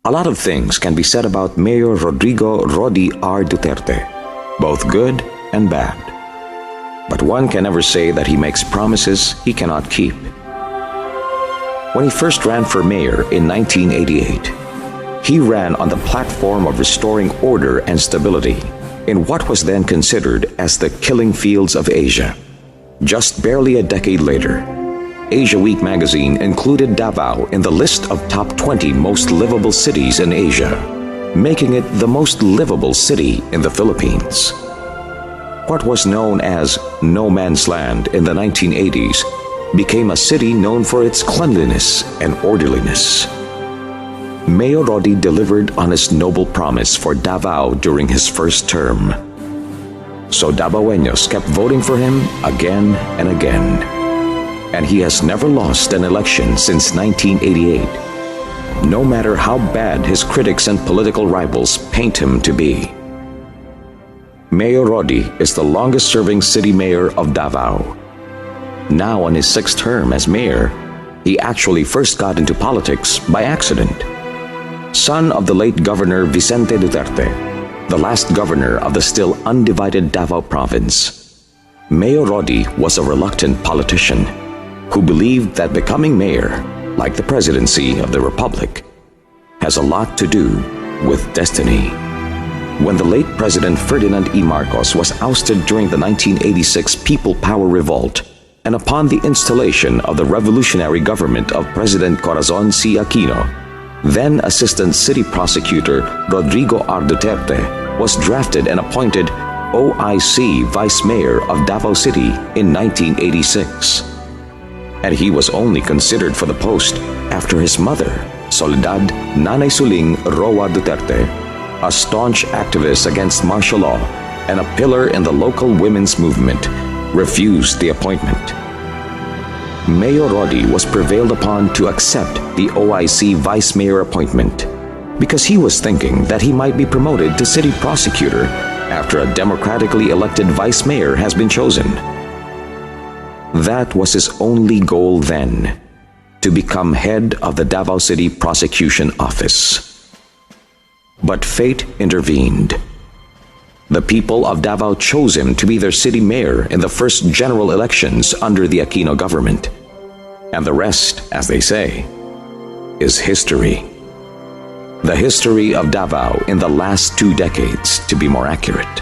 A lot of things can be said about Mayor Rodrigo Rodi R. Duterte, both good and bad. But one can never say that he makes promises he cannot keep. When he first ran for mayor in 1988, he ran on the platform of restoring order and stability in what was then considered as the killing fields of Asia. Just barely a decade later, Asia Week magazine included Davao in the list of top 20 most livable cities in Asia, making it the most livable city in the Philippines. What was known as no man's land in the 1980s became a city known for its cleanliness and orderliness. Mayor Rodi delivered on his noble promise for Davao during his first term. So Davaoeños kept voting for him again and again. And he has never lost an election since 1988, no matter how bad his critics and political rivals paint him to be. Mayor Rodi is the longest-serving city mayor of Davao. Now on his sixth term as mayor, he actually first got into politics by accident. Son of the late Governor Vicente Duterte, the last governor of the still undivided Davao province, Mayor Rodi was a reluctant politician who believed that becoming mayor, like the presidency of the republic, has a lot to do with destiny. When the late President Ferdinand E. Marcos was ousted during the 1986 People Power Revolt, and upon the installation of the revolutionary government of President Corazon C. Aquino, then Assistant City Prosecutor Rodrigo R. Duterte was drafted and appointed OIC Vice Mayor of Davao City in 1986. And he was only considered for the post after his mother, Soledad Nanay Suling Roa Duterte, a staunch activist against martial law and a pillar in the local women's movement, refused the appointment. Mayor Rodi was prevailed upon to accept the OIC Vice Mayor appointment because he was thinking that he might be promoted to City Prosecutor after a democratically elected Vice Mayor has been chosen. That was his only goal then, to become head of the Davao City Prosecution Office. But fate intervened. The people of Davao chose him to be their city mayor in the first general elections under the Aquino government. And the rest, as they say, is history. The history of Davao in the last 2 decades, to be more accurate.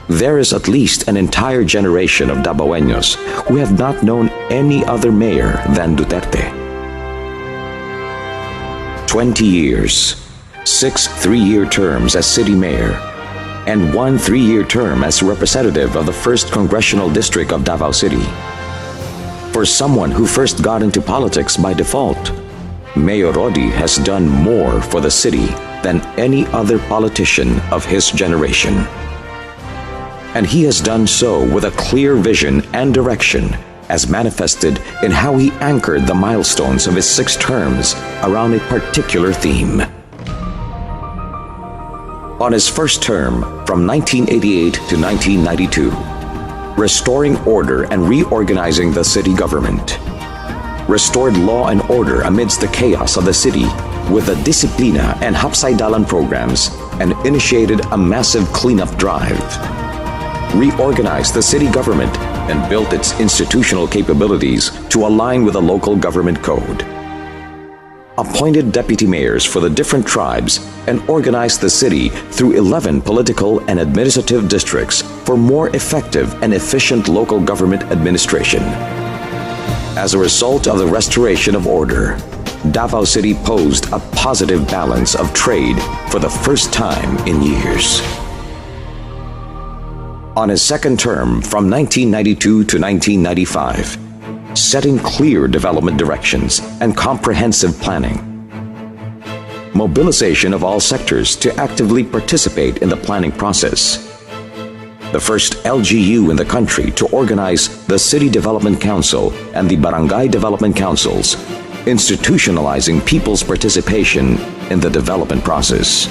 There is at least an entire generation of Davaoeños who have not known any other mayor than Duterte. 20 years, 6 3-year terms as city mayor, and 1 3-year term as representative of the 1st Congressional District of Davao City. For someone who first got into politics by default, Mayor Rodi has done more for the city than any other politician of his generation. And he has done so with a clear vision and direction, as manifested in how he anchored the milestones of his 6 terms around a particular theme. On his first term, from 1988 to 1992, restoring order and reorganizing the city government, restored law and order amidst the chaos of the city with the Disiplina and Hapsay-Dalan programs, and initiated a massive cleanup drive, reorganized the city government and built its institutional capabilities to align with the local government code, appointed deputy mayors for the different tribes, and organized the city through 11 political and administrative districts for more effective and efficient local government administration. As a result of the restoration of order, Davao City posed a positive balance of trade for the first time in years. On his second term, from 1992 to 1995, setting clear development directions and comprehensive planning, mobilization of all sectors to actively participate in the planning process, the first LGU in the country to organize the City Development Council and the Barangay Development Councils, institutionalizing people's participation in the development process,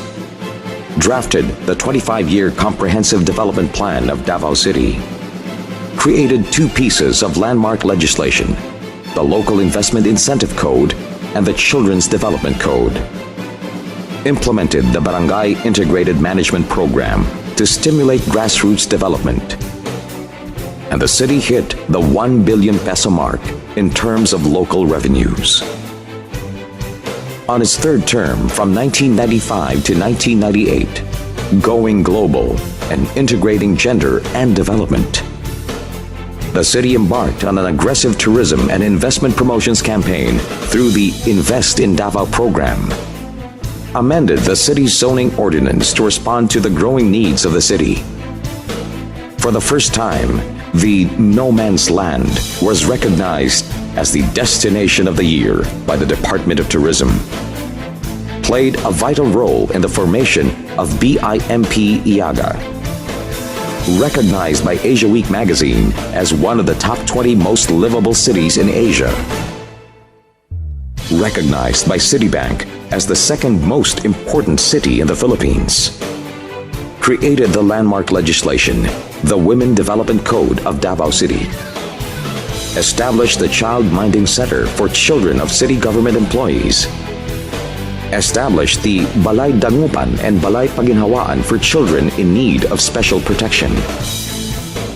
drafted the 25-year Comprehensive Development Plan of Davao City, created 2 pieces of landmark legislation, the Local Investment Incentive Code and the Children's Development Code, implemented the Barangay Integrated Management Program to stimulate grassroots development. And the city hit the 1 billion peso mark in terms of local revenues. On its third term from 1995 to 1998, going global and integrating gender and development, the city embarked on an aggressive tourism and investment promotions campaign through the Invest in Davao program, amended the city's zoning ordinance to respond to the growing needs of the city. For the first time, the No Man's Land was recognized as the Destination of the Year by the Department of Tourism, played a vital role in the formation of BIMP Iaga, recognized by Asia Week magazine as one of the top 20 most livable cities in Asia, recognized by Citibank as the second most important city in the Philippines, created the landmark legislation, the Women Development Code of Davao City, established the Child Minding Center for children of city government employees, established the Balay Dangupan and Balay Paginhawaan for children in need of special protection.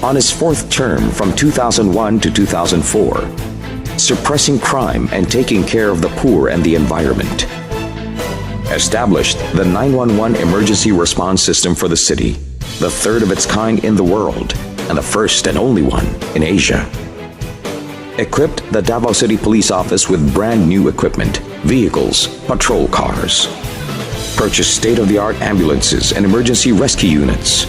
On his fourth term from 2001 to 2004, suppressing crime and taking care of the poor and the environment, established the 911 emergency response system for the city, the third of its kind in the world and the first and only one in Asia, equipped the Davao City Police Office with brand new equipment, vehicles, patrol cars, purchased state-of-the-art ambulances and emergency rescue units.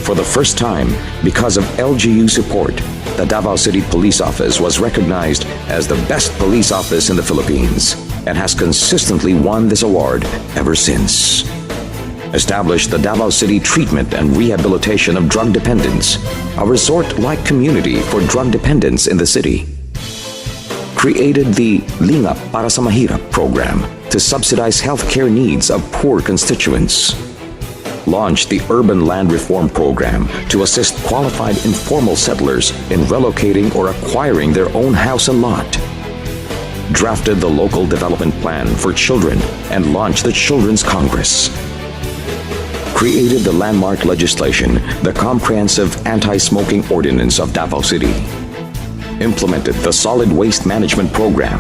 For the first time, because of LGU support, the Davao City Police Office was recognized as the best police office in the Philippines and has consistently won this award ever since. Established the Davao City Treatment and Rehabilitation of Drug Dependents, a resort-like community for drug dependents in the city. Created the Lingap Para sa Mahirap program to subsidize healthcare needs of poor constituents. Launched the Urban Land Reform Program to assist qualified informal settlers in relocating or acquiring their own house and lot. Drafted the Local Development Plan for Children and launched the Children's Congress. Created the landmark legislation, the Comprehensive Anti-Smoking Ordinance of Davao City. Implemented the Solid Waste Management Program.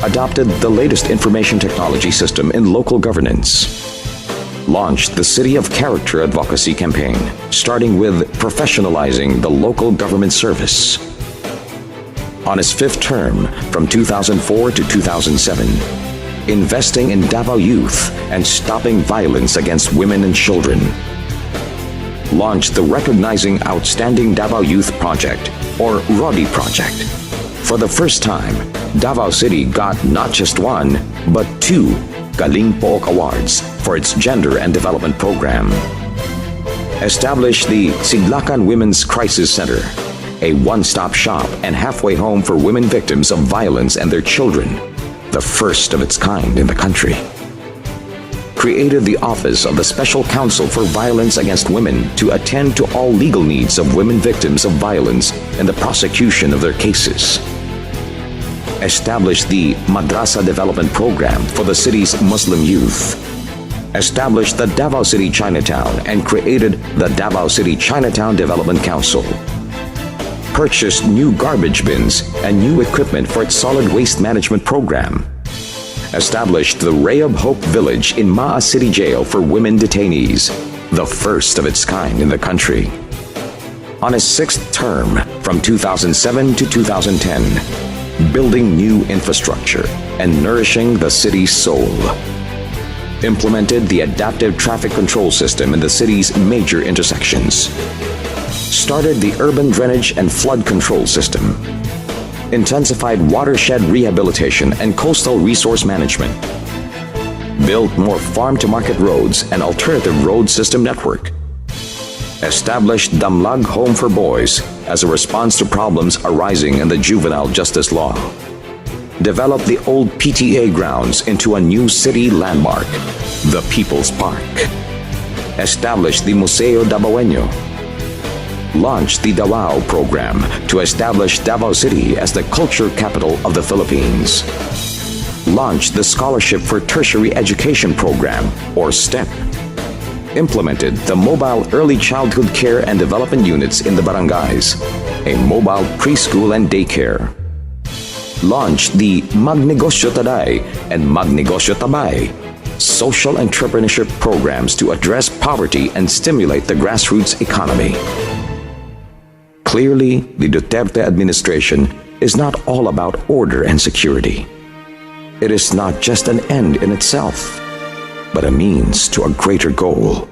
Adopted the latest information technology system in local governance. Launched the City of Character Advocacy campaign, starting with professionalizing the local government service. On his fifth term, from 2004 to 2007, investing in Davao youth and stopping violence against women and children. Launched the Recognizing Outstanding Davao Youth Project, or RODI Project. For the first time, Davao City got not just one, but two Galing Pook Awards for its gender and development program. Established the Siglakan Women's Crisis Center, a one-stop shop and halfway home for women victims of violence and their children, the first of its kind in the country. Created the Office of the Special Counsel for Violence Against Women to attend to all legal needs of women victims of violence and the prosecution of their cases. Established the Madrasa Development Program for the city's Muslim youth. Established the Davao City Chinatown and created the Davao City Chinatown Development Council. Purchased new garbage bins and new equipment for its solid waste management program. Established the Ray of Hope Village in Maa City Jail for women detainees, the first of its kind in the country. On his sixth term, from 2007 to 2010, building new infrastructure and nourishing the city's soul. Implemented the adaptive traffic control system in the city's major intersections. Started the urban drainage and flood control system. Intensified watershed rehabilitation and coastal resource management. Built more farm-to-market roads and alternative road system network. Established Damlag Home for Boys as a response to problems arising in the juvenile justice law. Developed the old PTA grounds into a new city landmark, the People's Park. Established the Museo Davaoeño. Launched the Davao program to establish Davao City as the culture capital of the Philippines. launched the Scholarship for Tertiary Education Program, or STEP, implemented the Mobile Early Childhood Care and Development Units in the barangays, a mobile preschool and daycare, launched the Magnegosyo Taday and Magnegosyo Tabay, social entrepreneurship programs to address poverty and stimulate the grassroots economy. Clearly, the Duterte administration is not all about order and security. It is not just an end in itself, but a means to a greater goal: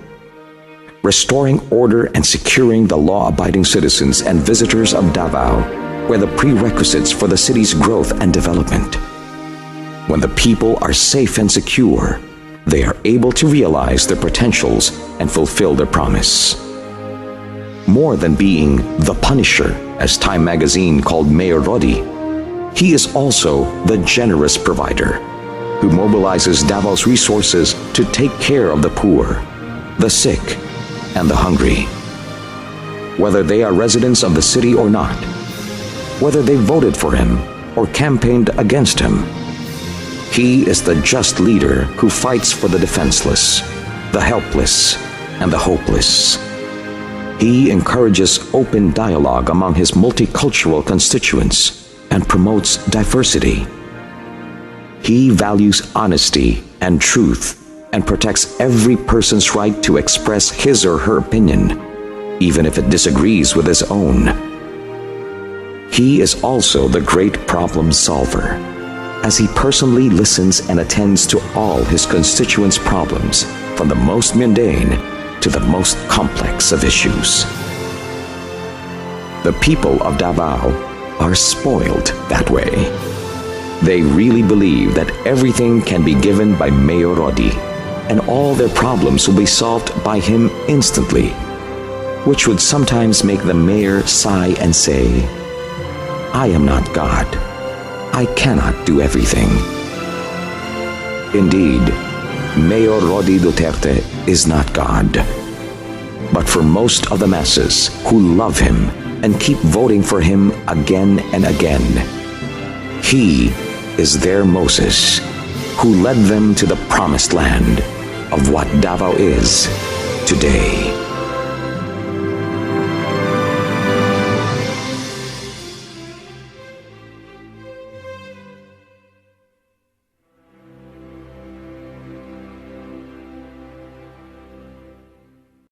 restoring order and securing the law-abiding citizens and visitors of Davao were the prerequisites for the city's growth and development. When the people are safe and secure, they are able to realize their potentials and fulfill their promise. More than being the Punisher, as Time magazine called Mayor Rodi, he is also the generous provider who mobilizes Davao's resources to take care of the poor, the sick, and the hungry. Whether they are residents of the city or not, whether they voted for him or campaigned against him, he is the just leader who fights for the defenseless, the helpless, and the hopeless. He encourages open dialogue among his multicultural constituents and promotes diversity. He values honesty and truth and protects every person's right to express his or her opinion, even if it disagrees with his own. He is also the great problem solver, as he personally listens and attends to all his constituents' problems, from the most mundane to the most complex of issues. The people of Davao are spoiled that way. They really believe that everything can be given by Mayor Rodi, and all their problems will be solved by him instantly, which would sometimes make the mayor sigh and say, "I am not God. I cannot do everything." Indeed, Mayor Rodi Duterte is not God. But for most of the masses who love him and keep voting for him again and again, he is their Moses who led them to the promised land of what Davao is today.